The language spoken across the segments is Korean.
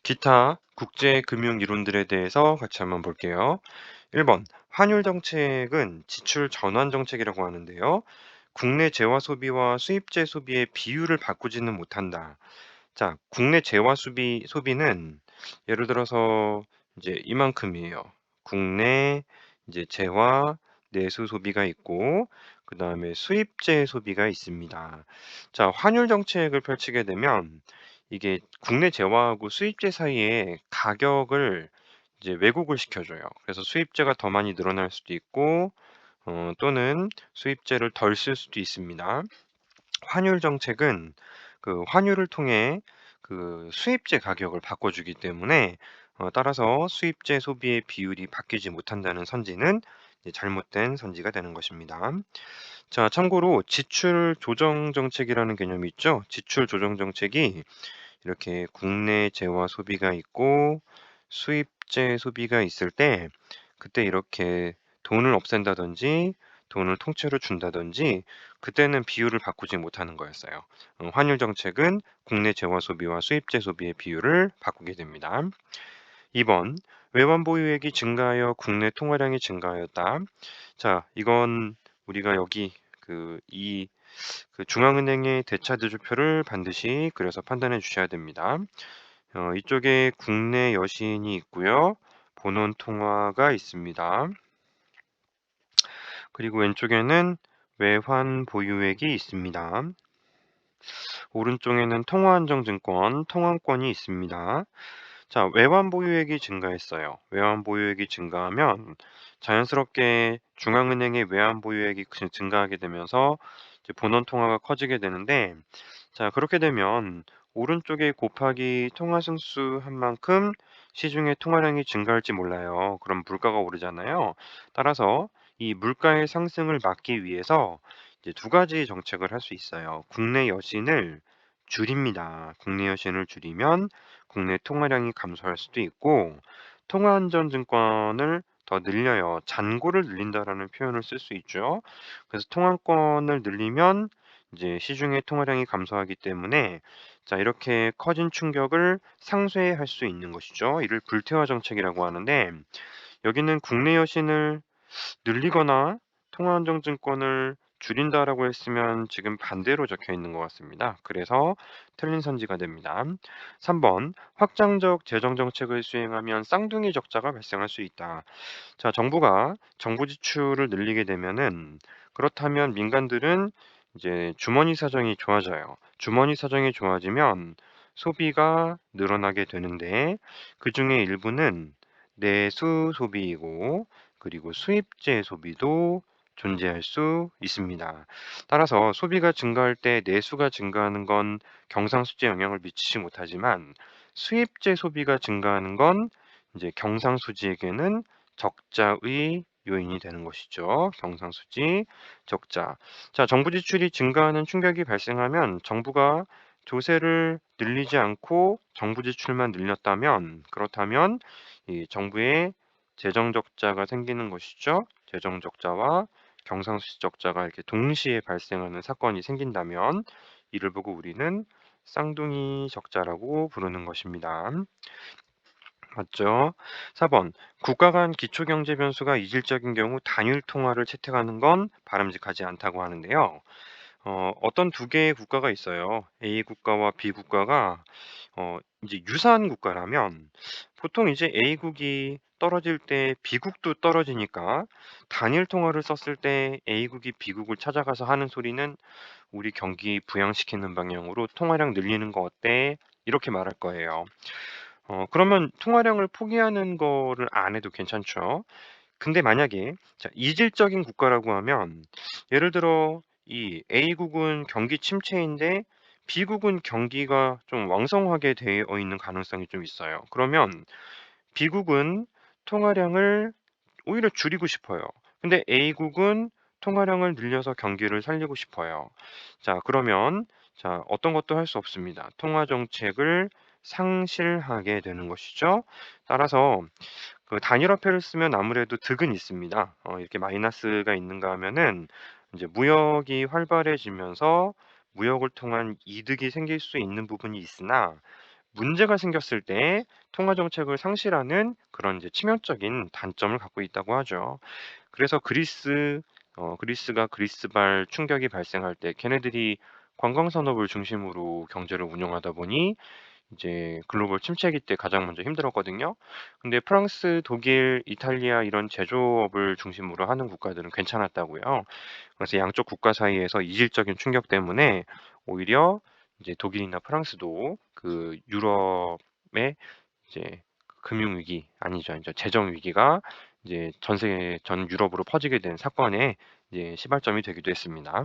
기타 국제 금융 이론들에 대해서 같이 한번 볼게요. 1번 환율 정책은 지출 전환 정책이라고 하는데요. 국내 재화 소비와 수입재 소비의 비율을 바꾸지는 못한다. 자, 국내 재화 소비는 예를 들어서 이제 이만큼이에요. 국내 이제 재화 내수 소비가 있고 그다음에 수입재 소비가 있습니다. 자, 환율 정책을 펼치게 되면 이게 국내 재화하고 수입재 사이에 가격을 이제 왜곡을 시켜줘요. 그래서 수입재가 더 많이 늘어날 수도 있고 또는 수입재를 덜 쓸 수도 있습니다. 환율 정책은 그 환율을 통해 그 수입재 가격을 바꿔주기 때문에 따라서 수입재 소비의 비율이 바뀌지 못한다는 선지는 이제 잘못된 선지가 되는 것입니다. 자, 참고로 지출 조정 정책이라는 개념이 있죠. 지출 조정 정책이 이렇게 국내 재화 소비가 있고 수입재 소비가 있을 때 그때 이렇게 돈을 없앤다든지 돈을 통째로 준다든지 그때는 비율을 바꾸지 못하는 거였어요. 환율 정책은 국내 재화 소비와 수입재 소비의 비율을 바꾸게 됩니다. 2번 외환 보유액이 증가하여 국내 통화량이 증가하였다. 자, 이건 우리가 여기 그 중앙은행의 대차 대조표를 반드시 그려서 판단해 주셔야 됩니다. 이쪽에 국내 여신이 있고요. 본원 통화가 있습니다. 그리고 왼쪽에는 외환 보유액이 있습니다. 오른쪽에는 통화안정증권, 통화권이 있습니다. 자, 외환 보유액이 증가했어요. 외환 보유액이 증가하면 자연스럽게 중앙은행의 외환 보유액이 증가하게 되면서 이제 본원 통화가 커지게 되는데, 자, 그렇게 되면 오른쪽에 곱하기 통화 승수 한 만큼 시중의 통화량이 증가할지 몰라요. 그럼 물가가 오르잖아요. 따라서 이 물가의 상승을 막기 위해서 이제 두 가지 정책을 할 수 있어요. 국내 여신을 줄입니다. 국내 여신을 줄이면 국내 통화량이 감소할 수도 있고 통화안전증권을 더 늘려요. 잔고를 늘린다라는 표현을 쓸 수 있죠. 그래서 통화권을 늘리면 이제 시중의 통화량이 감소하기 때문에 자, 이렇게 커진 충격을 상쇄할 수 있는 것이죠. 이를 불태화 정책이라고 하는데 여기는 국내 여신을 늘리거나 통화안정증권을 줄인다라고 했으면 지금 반대로 적혀 있는 것 같습니다. 그래서 틀린 선지가 됩니다. 3번 확장적 재정 정책을 수행하면 쌍둥이 적자가 발생할 수 있다. 자, 정부가 정부 지출을 늘리게 되면은 그렇다면 민간들은 이제 주머니 사정이 좋아져요. 주머니 사정이 좋아지면 소비가 늘어나게 되는데 그중에 일부는 내수 소비이고 그리고 수입재 소비도 존재할 수 있습니다. 따라서 소비가 증가할 때 내수가 증가하는 건 경상수지에 영향을 미치지 못하지만 수입재 소비가 증가하는 건 이제 경상수지에게는 적자의 요인이 되는 것이죠. 경상수지 적자. 자, 정부 지출이 증가하는 충격이 발생하면 정부가 조세를 늘리지 않고 정부 지출만 늘렸다면 그렇다면 이 정부의 재정 적자가 생기는 것이죠. 재정 적자와 경상수지 적자가 이렇게 동시에 발생하는 사건이 생긴다면 이를 보고 우리는 쌍둥이 적자라고 부르는 것입니다. 맞죠? 4번 국가 간 기초 경제 변수가 이질적인 경우 단일 통화를 채택하는 건 바람직하지 않다고 하는데요. 어떤 두 개의 국가가 있어요. A 국가와 B 국가가 이제 유사한 국가라면 보통 이제 A국이 떨어질 때 B국도 떨어지니까 단일 통화를 썼을 때 A국이 B국을 찾아가서 하는 소리는 우리 경기 부양시키는 방향으로 통화량 늘리는 거 어때? 이렇게 말할 거예요. 그러면 통화량을 포기하는 거를 안 해도 괜찮죠. 근데 만약에 자, 이질적인 국가라고 하면 예를 들어 이 A국은 경기 침체인데 B국은 경기가 좀 왕성하게 되어 있는 가능성이 좀 있어요. 그러면 B국은 통화량을 오히려 줄이고 싶어요. 근데 A국은 통화량을 늘려서 경기를 살리고 싶어요. 자, 그러면 자, 어떤 것도 할 수 없습니다. 통화 정책을 상실하게 되는 것이죠. 따라서 그 단일화폐를 쓰면 아무래도 득은 있습니다. 이렇게 마이너스가 있는가 하면은 이제 무역이 활발해지면서 무역을 통한 이득이 생길 수 있는 부분이 있으나 문제가 생겼을 때 통화 정책을 상실하는 그런 이제 치명적인 단점을 갖고 있다고 하죠. 그래서 그리스가 그리스발 충격이 발생할 때 걔네들이 관광 산업을 중심으로 경제를 운영하다 보니 이제 글로벌 침체기 때 가장 먼저 힘들었거든요. 근데 프랑스, 독일, 이탈리아 이런 제조업을 중심으로 하는 국가들은 괜찮았다고요. 그래서 양쪽 국가 사이에서 이질적인 충격 때문에 오히려 이제 독일이나 프랑스도 그 유럽의 이제 금융 위기 아니죠. 이제 재정 위기가 이제 전 세계 전 유럽으로 퍼지게 된 사건의 이제 시발점이 되기도 했습니다.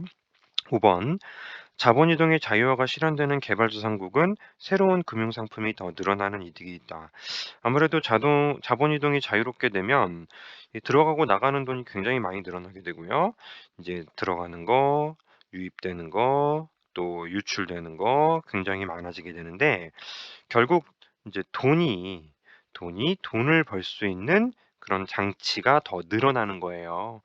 5번 자본 이동의 자유화가 실현되는 개발도상국은 새로운 금융 상품이 더 늘어나는 이득이 있다. 아무래도 자본 이동이 자유롭게 되면 이 들어가고 나가는 돈이 굉장히 많이 늘어나게 되고요. 이제 들어가는 거, 유입되는 거, 또 유출되는 거 굉장히 많아지게 되는데 결국 이제 돈을 벌 수 있는 그런 장치가 더 늘어나는 거예요.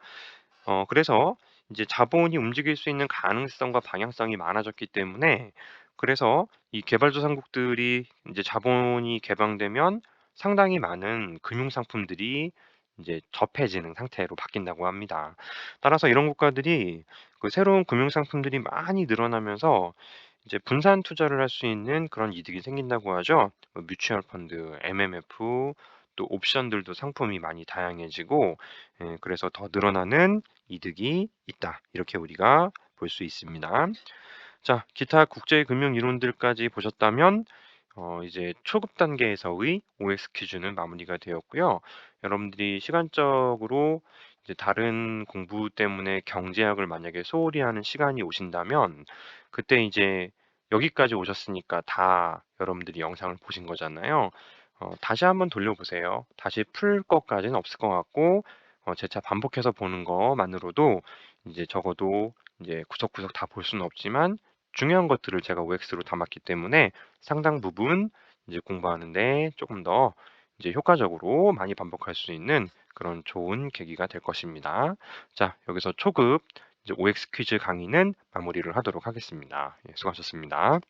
그래서 이제 자본이 움직일 수 있는 가능성과 방향성이 많아졌기 때문에 그래서 이 개발도상국들이 이제 자본이 개방되면 상당히 많은 금융 상품들이 이제 접해지는 상태로 바뀐다고 합니다. 따라서 이런 국가들이 그 새로운 금융 상품들이 많이 늘어나면서 이제 분산 투자를 할 수 있는 그런 이득이 생긴다고 하죠. 뭐 뮤추얼 펀드, MMF, 또 옵션들도 상품이 많이 다양해지고, 그래서 더 늘어나는 이득이 있다. 이렇게 우리가 볼 수 있습니다. 자, 기타 국제 금융 이론들까지 보셨다면 이제 초급 단계에서의 OX 퀴즈는 마무리가 되었고요. 여러분들이 시간적으로 이제 다른 공부 때문에 경제학을 만약에 소홀히 하는 시간이 오신다면 그때 이제 여기까지 오셨으니까 다 여러분들이 영상을 보신 거잖아요. 다시 한번 돌려보세요. 다시 풀 것까지는 없을 것 같고 재차 반복해서 보는 것만으로도 이제 적어도 이제 구석구석 다 볼 수는 없지만 중요한 것들을 제가 OX로 담았기 때문에 상당 부분 이제 공부하는데 조금 더 이제 효과적으로 많이 반복할 수 있는 그런 좋은 계기가 될 것입니다. 자, 여기서 초급 이제 OX 퀴즈 강의는 마무리를 하도록 하겠습니다. 예, 수고하셨습니다.